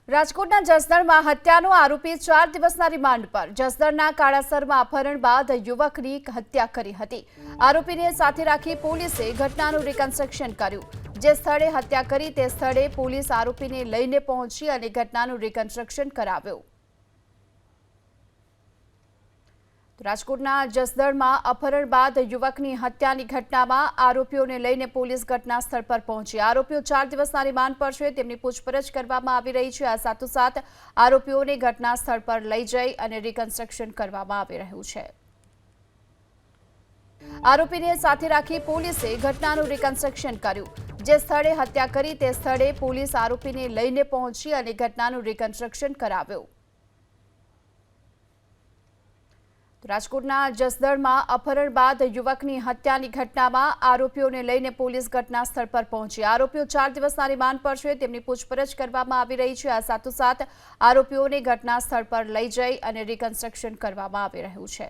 રાજકોટના જસદણમાં હત્યાનો આરોપી 4 દિવસના રિમાન્ડ પર જસદણના કાળાસરમાં અપહરણ બાદ યુવકની હત્યા કરી હતી। આરોપીને સાથે રાખી પોલીસે ઘટનાનું રિકન્સ્ટ્રક્શન કર્યું। જે સ્થળે હત્યા કરી તે સ્થળે પોલીસ આરોપીને લઈને પહોંચી અને ઘટનાનું રિકન્સ્ટ્રક્શન કરાવ્યું। રાજકોટના જસદણમાં અપહરણ બાદ યુવકની હત્યાની ઘટનામાં આરોપીઓને લઈને પોલીસ ઘટના સ્થળ પર પહોંચી। આરોપીઓ 4 દિવસના રિમાન્ડ પર છે, તેમની પૂછપરછ કરવામાં આવી રહી છે। આ સાથોસાથ આરોપીઓને ઘટના સ્થળ પર લઈ જઈ અને રિકન્સ્ટ્રક્શન કરવામાં આવી રહ્યું છે। આરોપીને સાથે રાખી પોલીસે ઘટનાનું રિકન્સ્ટ્રક્શન કર્યું। જે સ્થળે હત્યા કરી તે સ્થળે પોલીસ આરોપીને લઈને પહોંચી અને ઘટનાનું રિકન્સ્ટ્રક્શન કરાવ્યું। રાજકોટના જસદણમાં અપહરણ બાદ યુવકની હત્યાની ઘટનામાં આરોપીઓને લઈને પોલીસ ઘટના સ્થળ પર પહોંચી। આરોપીઓ 4 દિવસના રિમાન્ડ પર છે, તેમની પૂછપરછ કરવામાં આવી રહી છે। આ સાથોસાથ આરોપીઓને ઘટના સ્થળ પર લઈ જઈ અને રિકન્સ્ટ્રક્શન કરવામાં આવી રહ્યું છે।